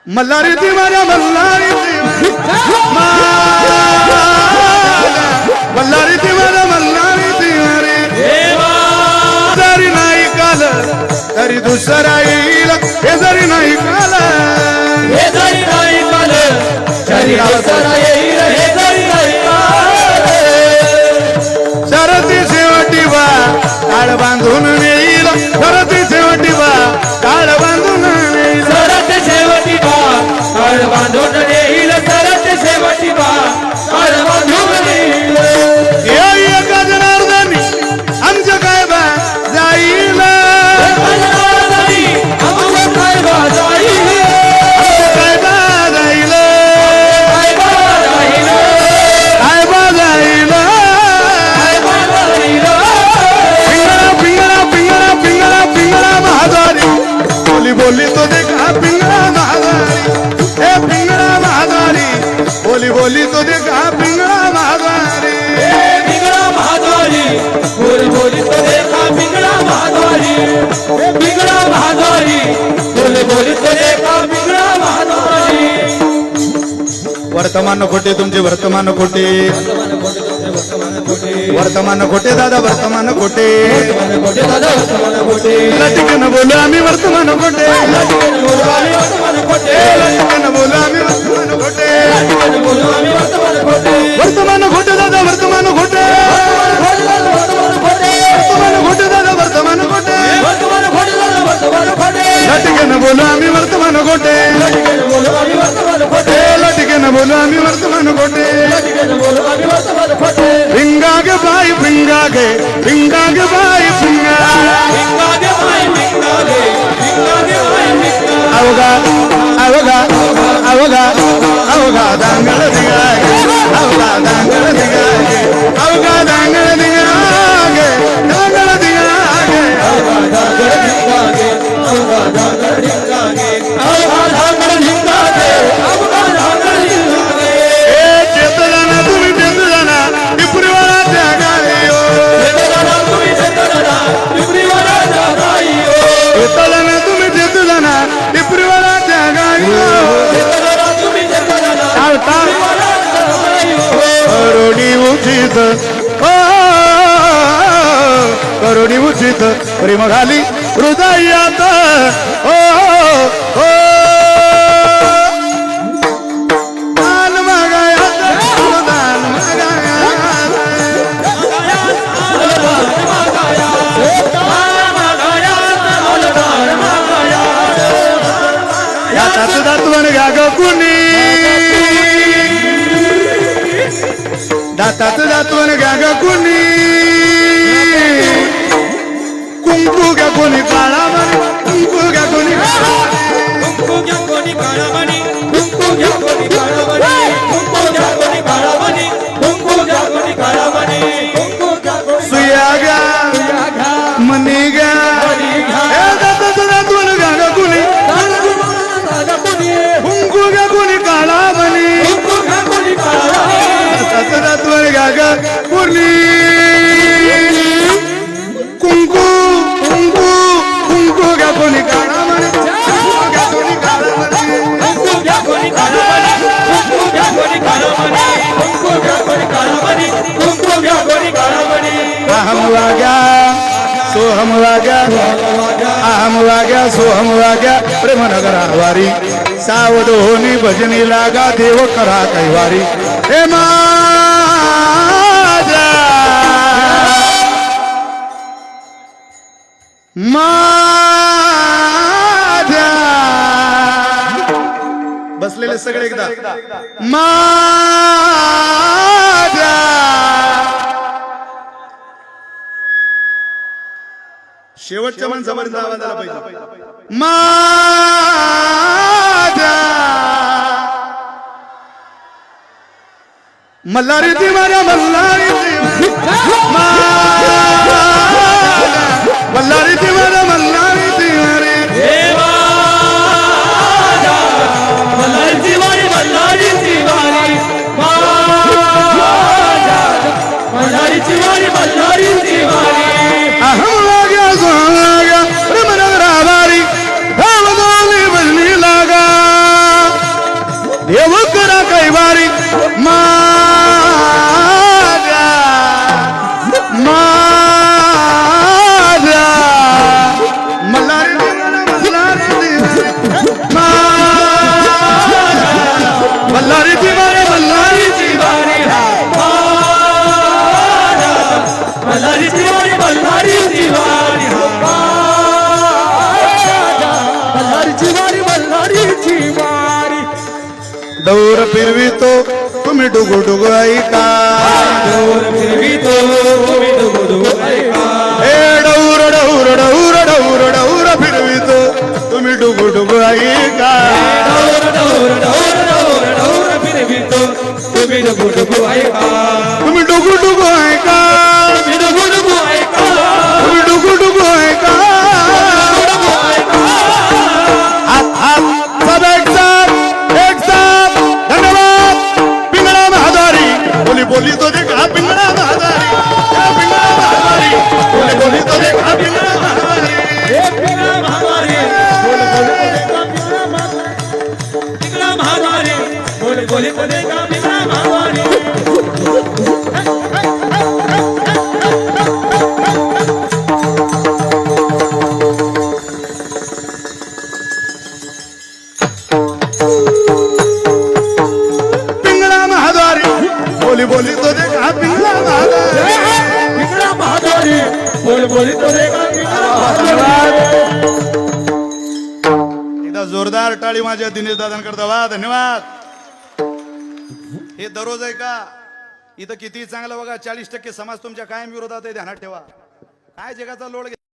मल्हारी ती माझ्या मल्हारी मल्हारी ती माझ्या मल्हारी ती जरी नाही काल तरी दुसरा येईल हे जरी नाही काल हे जरी नाही काल तरी दुसरा येईल हे जरी नाही काल शरती शेवटी बा काळ बांधून येईल शरती शेवटी बा काळ बांधून येईल सरत शेवटी बा काळ बांधून येईल सरत शेवटी बा काळ बांधून येईल एका जनार्दनी आमचं काय बा जाईल आमचं काय बा जाईल काय बा जाईल काय बा जाईल काय बा जाईल काय बा जाईल पिंगळा पिंगळा पिंगळा पिंगळा महादारी बोली बोली तो देखा पिंगळा महादारी हे पिंगळा महादारी बोली बोली तो देखा पिंगळा महादारी पिंगळा महाद्वारी बोल बोली तो देखा पिंगळा महाद्वारी पिंगळा महाद्वारी बोल बोली तो देखा पिंगळा महाद्वारी वर्तमान खोटे तुमचे वर्तमान खोटे वर्तमान खोटे दादा वर्तमान खोटे कोटे दादा वर्तमान कोटे लटकन बोलू आम्ही वर्तमान खोटे बोलू आम्ही वर्तमान कोटे लटकन बोलू आम्ही वर्तमान खोटे बोलू आम्ही वर्तमान कोटे वर्तमान खोटे दादा वर्तमान खोटे वर्तमान खोटे दादा वर्तमान खोटे वर्तमान कोटे दादा वर्तमान कोटे लटकन बोलू आम्ही वर्तमान खोटे बोलू आम्ही वर्तमान कोटे लटकन बोलू आम्ही वर्तमान खोटे बोलू आम्ही वर्तमान कोटे भिंगा गे बाई भिंगा गे बाई भिंगा भिंगागे बाई भिंगागे भिंगागे बाई भिंगा अवघा अवघा अवघा अवघा दांगड दिगागे अवघा दांगड दिगागे अवघा दांगड दिगागे दांगड दिगागे धागड भिंगागे अवघा धागड भिंगागे अवघा धागड भिंगागे अवघा धागड भिंगागे ए चेतना तुम्ही चेतना टिपरीवाला त्यागाले ओ चेतना तुम्ही चेतना टिपरीवाला जागाई ओ चेतना तुम्ही चेतना टिपरीवाला त्यागाले ओ चेतना तुम्ही चेतना चालता टिपरीवाला जागाई ओ करोडी उचित करोडी उचित प्रेम घाली हृदयात दान मागायात दान यातात दातवन घ्या ग कुणी दातात दातवन घ्या ग कुणी कुंकू घ्या कोणी काळा म्हणे कुंकू घ्या कोणी कुंकू घ्या कोणी काळा मणी कुंकू घ्या कोणी काळा मणी कुंकू घ्या कोणी काळा मणी कुंकू घ्या कोणी काळा मणी कुंकू घ्या कोणी सुया घ्या मनी घ्या हे दातात दातवन घ्या ग कुणी कुंकू घ्या कोणी काळा म्हणे कुंकू घ्या कोणी काळा दातात दातवन घ्या ग कुणी कुंकू कुंकू कुंकू घ्या कोणी काळा म्हणे कुंकू घ्या कोणी काळा म्हणे कुंकू घ्या कोणी काळा मणी कुंकू घ्या कोणी काळा मणी कुंकू घ्या कोणी काळा मणी कुंकू घ्या कोणी काळा मणी अहम वाग्या सोहम वाग्या अहम वाग्या सोहम वाग्या प्रेमनगरा वारी सावध होनी भजनी लागा देव करा कैवारी हे माझ्या माझ्या बसलेले सगळे एकदा माझ्या शेवटच्या माणसापर्यंत आवाज आला पाहिजे माझ्या मल्हारी ती माझ्या मल्हारी मल्हारी ती माझ्या मल्हारी ती देवा मल्हारीची वारी मल्हारीची वारी मल्हारीची वारी मल्हारीची वारी अहम वाग्या सोहम वाग्या प्रेमनगरा वारी धाम गोली भजनी लागा मल्हारीची वारी मल्हारीची वारी मल्हारीची वारी डौर फिरवितो तुम्ही डुगु डुगु ऐका डोर फिरवितो तुम्ही डुगुडुगु ऐका हे डौर डौर डौर डौर डौर फिरवितो तुम्ही डुगु डुगु ऐका door door door door door फिरवितो तुम्ही डुगुडुगु ऐका तुम्ही डुगु डुगु ऐका तुम्ही डुगुडुगु ऐका तुम्ही डुगु डुगु ऐका हात हात सब एक साथ धन्यवाद पिंगळा महाद्वारी बोली बोली तो देखा पिंगळा महाद्वारी पिंगळा महाद्वारी बोली बोली तो देखा पिंगळा महाद्वारी पिंगळा महाद्वारी पिंगळा महाद्वारी बोले बोले तो देखा पिंगळा महाद्वारी पिंगळा महाद्वारी बोली बोली तो देखा पिंगळा महाद्वारी पिंगळा महाद्वारी बोले बोले तो देखा पिंगळा महाद्वारी एकदा जोरदार टाळी माझ्या दिनेश दादांकडे वा धन्यवाद हे दररोज आहे का इथं किती चांगलं बघा 40% समाज तुमच्या कायम विरोधात आहे ध्यानात ठेवा काय जगाचा लोड